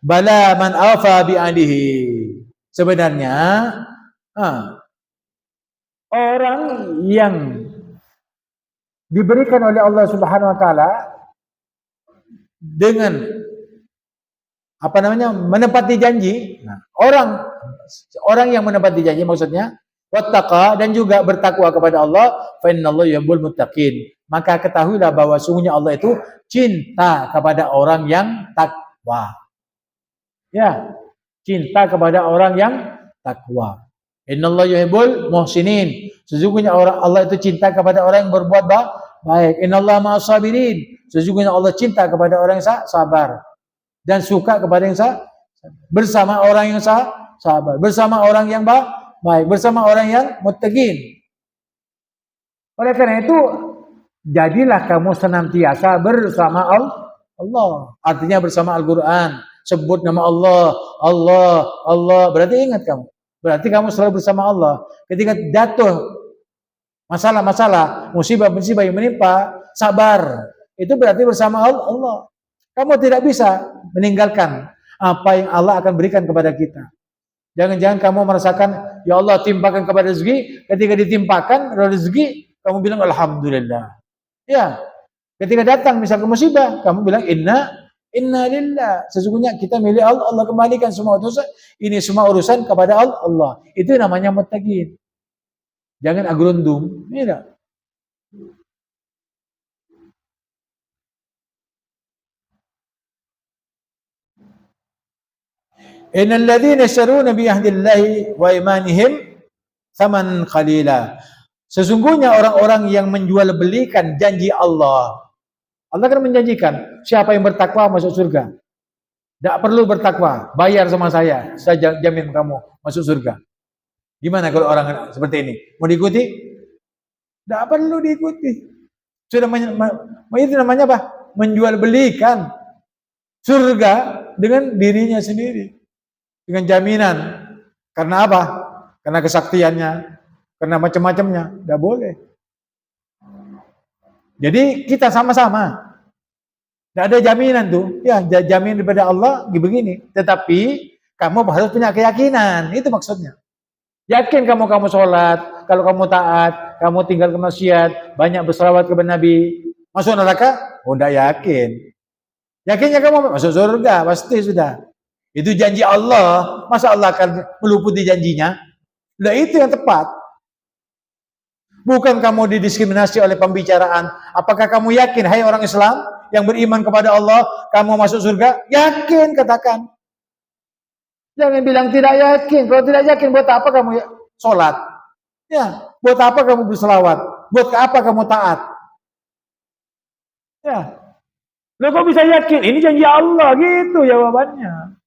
Bala man afa bi'adihi. Sebenarnya orang yang diberikan oleh Allah Subhanahu wa taala dengan menepati janji. Nah, orang yang menepati janji maksudnya wattaqa, dan juga bertakwa kepada Allah, fa innallaha yuhibbul muttaqin. Maka ketahuilah bahwa sungguhnya Allah itu cinta kepada orang yang takwa. Ya, cinta kepada orang yang takwa. Innallaha yuhibbul muhsinin. Sesungguhnya Allah itu cinta kepada orang yang berbuat baik. Innallaha ma'as sabirin. Sesungguhnya Allah cinta kepada orang yang sabar dan suka kepada yang bersama orang yang sabar, bersama orang yang baik, bersama orang yang muttaqin. Oleh karena itu, jadilah kamu senantiasa bersama Allah. Artinya bersama Al-Quran. Sebut nama Allah, Allah. Berarti ingat kamu. Berarti kamu selalu bersama Allah. Ketika jatuh masalah-masalah, musibah-musibah yang menimpa, sabar. Itu berarti bersama Allah. Kamu tidak bisa meninggalkan apa yang Allah akan berikan kepada kita. Jangan-jangan kamu merasakan, ya Allah timpakan kepada rezeki. Ketika ditimpakan rezeki, kamu bilang alhamdulillah. Ya, ketika datang misalkan musibah, kamu bilang inna lillah. Sesungguhnya kita milik Allah. Allah kembalikan semua urusan. Ini semua urusan kepada Allah. Itu namanya muttaqin. Jangan agrundum. Tidak. Innal ladzina yashtaruna bi ahdillahi wa imanihim tsaman qalila. Sesungguhnya orang-orang yang menjual belikan janji Allah. Allah kan menjanjikan, siapa yang bertakwa masuk surga. Tidak perlu bertakwa, bayar sama saya jamin kamu masuk surga. Gimana kalau orang seperti ini? Mau diikuti? Tidak perlu diikuti. Sudah itu namanya apa? Menjual belikan surga dengan dirinya sendiri. Dengan jaminan. Karena apa? Karena kesaktiannya, karena macam-macamnya. Tidak boleh. Jadi kita sama-sama. Tidak ada jaminan tuh. Ya, jamin daripada Allah begini. Tetapi kamu harus punya keyakinan. Itu maksudnya. Yakin kamu sholat, kalau kamu taat, kamu tinggal kemaksiat, banyak berselawat kepada Nabi, masuk neraka? Oh, tidak yakin. Yakinnya kamu masuk surga, pasti sudah. Itu janji Allah. Masa Allah akan meluputi janjinya? Nah, itu yang tepat. Bukan kamu didiskriminasi oleh pembicaraan. Apakah kamu yakin, hai orang Islam yang beriman kepada Allah, kamu masuk surga? Yakin, katakan. Jangan bilang tidak yakin. Kalau tidak yakin, buat apa kamu sholat? Ya, buat apa kamu berselawat? Buat apa kamu taat? Ya. Loh, kok bisa yakin? Ini janji Allah, gitu jawabannya.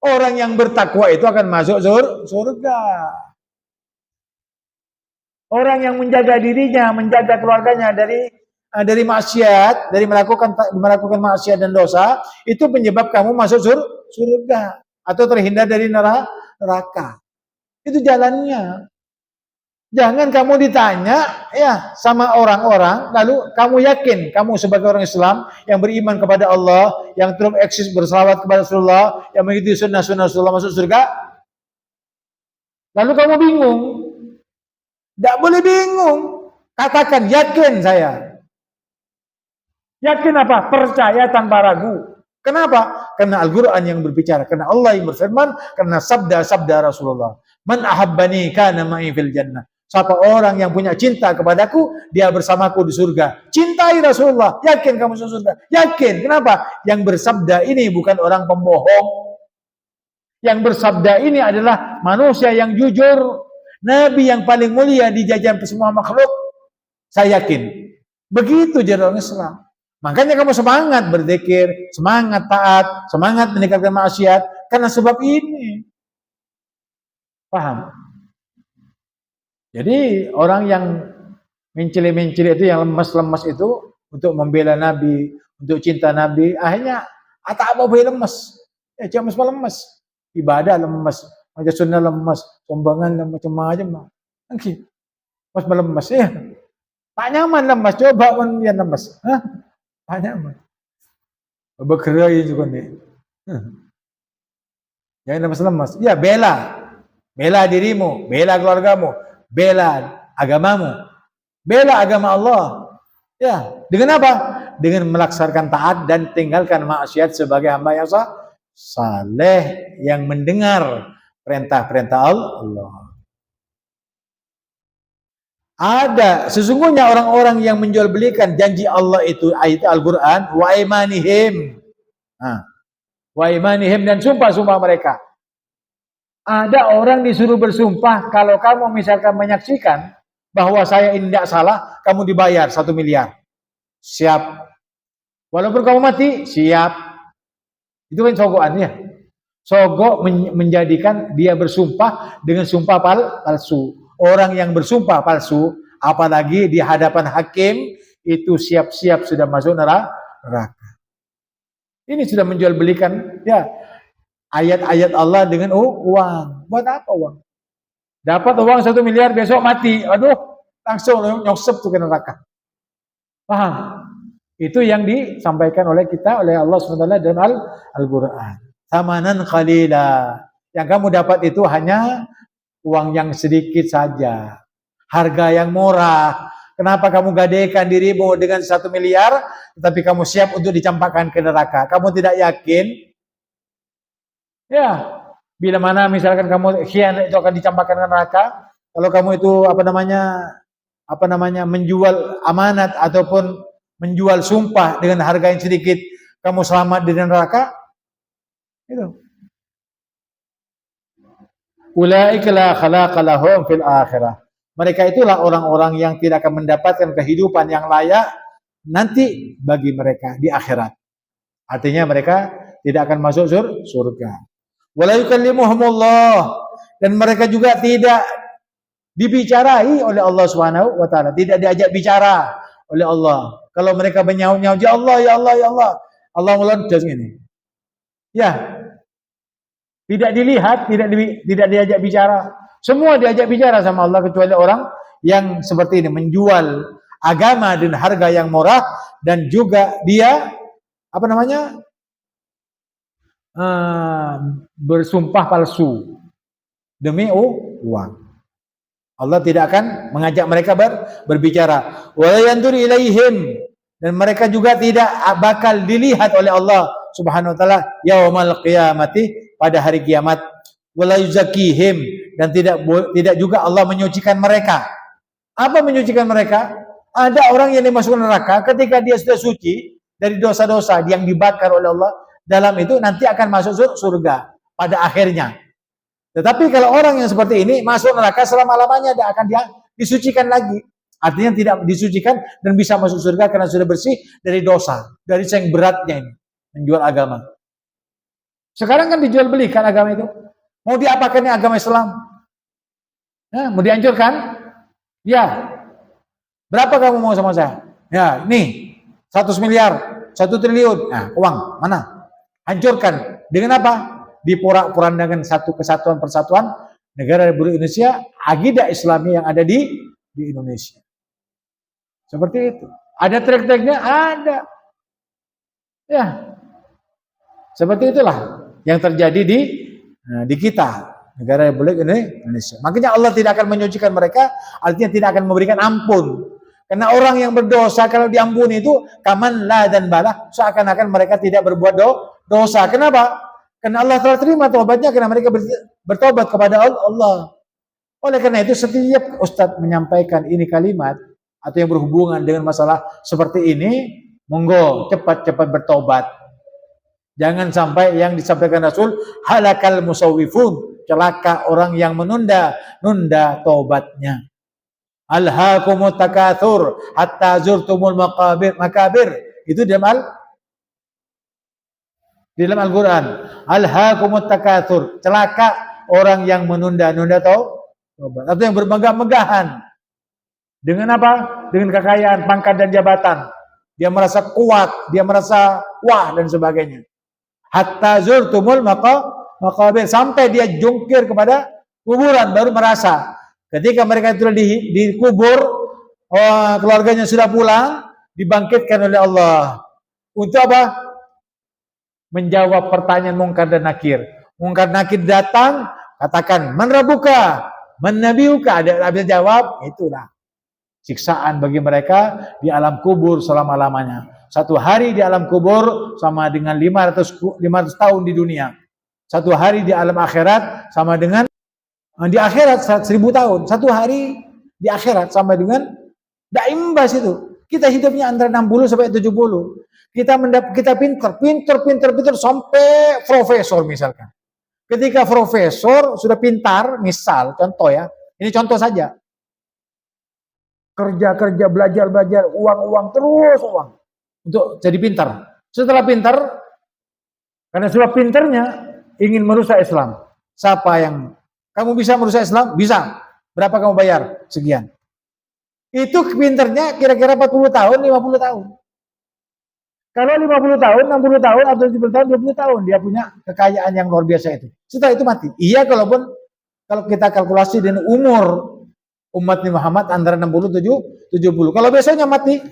Orang yang bertakwa itu akan masuk surga. Orang yang menjaga dirinya, menjaga keluarganya dari maksiat, dari melakukan maksiat dan dosa, itu penyebab kamu masuk surga atau terhindar dari neraka. Itu jalannya. Jangan kamu ditanya ya sama orang-orang, lalu kamu yakin kamu sebagai orang Islam yang beriman kepada Allah, yang terus eksis bersalawat kepada Rasulullah, yang mengikuti sunnah-sunnah Rasulullah masuk surga. Lalu kamu bingung. Tidak boleh bingung. Katakan yakin saya. Yakin apa? Percaya tanpa ragu. Kenapa? Karena Al-Quran yang berbicara, karena Allah yang berfirman, karena sabda-sabda Rasulullah. Man ahabbani kana ma'i fil jannah. Siapa orang yang punya cinta kepadaku, dia bersamaku di surga. Cintai Rasulullah, yakin kamu masuk surga. Yakin. Kenapa? Yang bersabda ini bukan orang pembohong. Yang bersabda ini adalah manusia yang jujur. Nabi yang paling mulia di jajaran semua makhluk. Saya yakin. Begitu jadi orang Islam. Makanya kamu semangat berzikir, semangat taat, semangat meninggalkan maksiat karena sebab ini. Paham? Jadi orang yang mencela-mencela itu, yang lemas-lemas itu untuk membela Nabi, untuk cinta Nabi, akhirnya apa lemas. Ya cuma lemas. Ibadah lemas, baca sunnah lemas, sombangan lemas, macam-macam. Mas melemas ya. Tak nyaman lemas, coba pun dia lemas. Hah? Tak nyaman. Bergerak juga nih. Jangan lemas-lemas. Ya, bela dirimu, bela keluargamu, bela agamamu, bela agama Allah. Ya, dengan apa? Dengan melaksanakan taat dan tinggalkan maksiat sebagai hamba yang saleh yang mendengar perintah-perintah Allah. Ada sesungguhnya orang-orang yang menjual belikan janji Allah itu ayat Al-Qur'an wa imanihim. Wa imanihim dan sumpah-sumpah mereka. Ada orang disuruh bersumpah kalau kamu misalkan menyaksikan bahwa saya ini tidak salah, kamu dibayar 1 miliar. Siap. Walaupun kamu mati, siap. Itu kan sogokan ya. Sogok menjadikan dia bersumpah dengan sumpah palsu. Orang yang bersumpah palsu, apalagi di hadapan hakim, itu siap-siap sudah masuk neraka. Ini sudah menjual belikan ya ayat-ayat Allah dengan uang. Buat apa uang? Dapat uang 1 miliar, besok mati. Aduh, langsung nyosep tuh ke neraka. Paham? Itu yang disampaikan oleh kita, oleh Allah SWT dalam Al-Quran. Thamanan qalila. Yang kamu dapat itu hanya uang yang sedikit saja. Harga yang murah. Kenapa kamu gadaikan dirimu dengan 1 miliar, tetapi kamu siap untuk dicampakkan ke neraka? Kamu tidak yakin? Ya, bila mana misalkan kamu khianat itu akan dicampakkan ke neraka, kalau kamu itu menjual amanat ataupun menjual sumpah dengan harga yang sedikit, kamu selamat di neraka? Itu. Ulaika la khalaqa lahum fil akhirah. Mereka itulah orang-orang yang tidak akan mendapatkan kehidupan yang layak nanti bagi mereka di akhirat. Artinya mereka tidak akan masuk surga. Wala yukallimuhumullah, dan mereka juga tidak dibicarai oleh Allah Subhanahu wa taala, tidak diajak bicara oleh Allah. Kalau mereka menyaut-nyaut, ya Allah, ya Allah, ya Allah, Allah meloncat ini. Ya, tidak dilihat, tidak diajak bicara. Semua diajak bicara sama Allah kecuali orang yang seperti ini, menjual agama dengan harga yang murah dan juga dia bersumpah palsu demi uang. Allah tidak akan mengajak mereka berbicara. Wa yanzur ilaihim, dan mereka juga tidak bakal dilihat oleh Allah Subhanahu wa taala yaumal qiyamati, pada hari kiamat. Wala yuzakihim, dan tidak juga Allah menyucikan mereka. Apa menyucikan mereka? Ada orang yang dimasukkan neraka ketika dia sudah suci dari dosa-dosa yang dibakar oleh Allah, dalam itu nanti akan masuk surga pada akhirnya. Tetapi kalau orang yang seperti ini masuk neraka selama-lamanya, tidak akan disucikan lagi. Artinya tidak disucikan dan bisa masuk surga karena sudah bersih dari dosa, dari yang beratnya ini, menjual agama. Sekarang kan dijual belikan agama itu. Mau diapakan ini agama Islam? Mau dihancurkan? Ya. Berapa kamu mau sama saya? Ya, ini 100 miliar, 1 triliun. Nah, uang mana? Hancurkan. Dengan apa? Diporak-porandakan satu kesatuan persatuan negara Republik Indonesia, akidah Islami yang ada di Indonesia. Seperti itu. Ada trik-triknya? Ada. Ya. Seperti itulah yang terjadi di kita, negara Republik Indonesia. Makanya Allah tidak akan menyucikan mereka, artinya tidak akan memberikan ampun. Karena orang yang berdosa kalau diampuni itu kaman la dan bala, seakan-akan mereka tidak berbuat dosa. Kenapa? Karena Allah telah terima taubatnya karena mereka bertobat kepada Allah. Oleh karena itu setiap ustadz menyampaikan ini kalimat atau yang berhubungan dengan masalah seperti ini, monggo cepat-cepat bertobat. Jangan sampai yang disampaikan Rasul, halakal musawwifun, celaka orang yang menunda taubatnya. Alhaakumut takatsur hatta zurtumul makabir. Itu dalam Al-Qur'an. Alhaakumut takatsur, celaka orang yang menunda-nunda taubat atau yang bermegah-megahan. Dengan apa? Dengan kekayaan, pangkat dan jabatan. Dia merasa kuat, dia merasa wah dan sebagainya. Hatta zurtumul makabir, sampai dia jungkir kepada kuburan baru merasa. Ketika mereka itu dikubur, keluarganya sudah pulang, dibangkitkan oleh Allah. Untuk apa? Menjawab pertanyaan mungkar dan nakir. Mungkar nakir datang, katakan man rabbuka, man nabiyuka, ada bisa jawab, itulah siksaan bagi mereka di alam kubur selama-lamanya. Satu hari di alam kubur sama dengan 500 tahun di dunia. Satu hari di alam akhirat sama dengan di akhirat 1000 tahun. Satu hari di akhirat sama dengan tidak imbas itu. Kita hidupnya antara 60 sampai 70. Kita pintar sampai profesor misalkan. Ketika profesor sudah pintar, misal contoh ya, ini contoh saja. Kerja, belajar, uang terus uang untuk jadi pintar. Setelah pintar, karena sudah pintarnya ingin merusak Islam. Siapa yang kamu bisa merusak Islam? Bisa. Berapa kamu bayar? Sekian. Itu pintarnya kira-kira 40 tahun, 50 tahun. Kalau 50 tahun, 60 tahun, atau 70 tahun, 20 tahun, dia punya kekayaan yang luar biasa itu. Setelah itu mati. Iya, kalau kita kalkulasi dengan umur umat Muhammad antara 60 70. Kalau besoknya mati,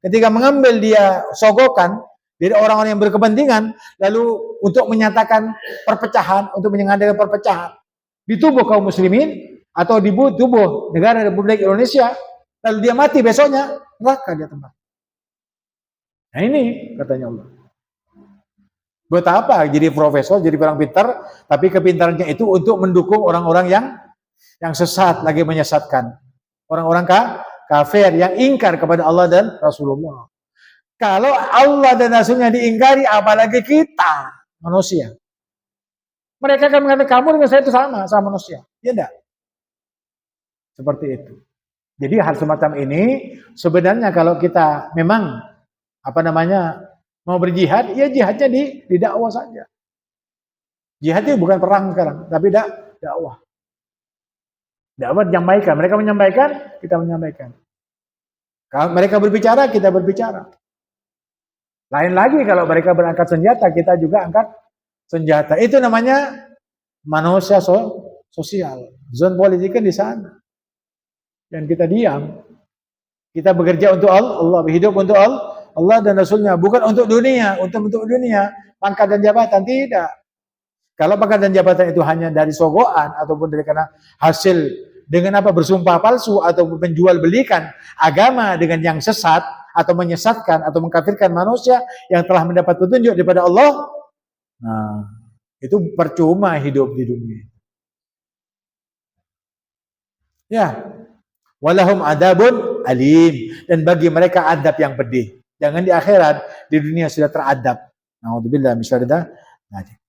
ketika mengambil dia sogokan dari orang-orang yang berkepentingan, lalu untuk menyatakan perpecahan, untuk mengadakan perpecahan di tubuh kaum muslimin atau di tubuh negara Republik Indonesia, lalu dia mati besoknya, neraka dia tempat. Nah ini katanya Allah. Buat apa jadi profesor, jadi orang pintar, tapi kepintarannya itu untuk mendukung orang-orang yang sesat, lagi menyesatkan. Orang-orang kafir yang ingkar kepada Allah dan Rasulullah. Kalau Allah dan Rasulnya diingkari, apalagi kita, manusia. Mereka akan mengatakan, kamu dengan saya itu sama manusia. Ya enggak? Seperti itu. Jadi hal semacam ini, sebenarnya kalau kita memang, mau berjihad, ya jihadnya di dakwah saja. Jihad itu bukan perang sekarang, tapi dakwah. Dakwah menyampaikan, mereka menyampaikan, kita menyampaikan. Kalau mereka berbicara, kita berbicara. Lain lagi kalau mereka berangkat senjata, kita juga angkat senjata. Itu namanya manusia sosial. Zon politik kan di sana. Dan kita diam. Kita bekerja untuk Allah, hidup untuk Allah dan Rasulnya, bukan untuk dunia, untuk dunia, pangkat dan jabatan, tidak. Kalau pangkat dan jabatan itu hanya dari sogokan ataupun dari karena hasil dengan bersumpah palsu atau menjual belikan agama dengan yang sesat atau menyesatkan atau mengkafirkan manusia yang telah mendapat petunjuk daripada Allah, nah itu percuma hidup di dunia. Ya, walahum adabun alim, dan bagi mereka adab yang pedih. Jangan di akhirat, di dunia sudah teradab. Nauzubillah min syarri dzalik.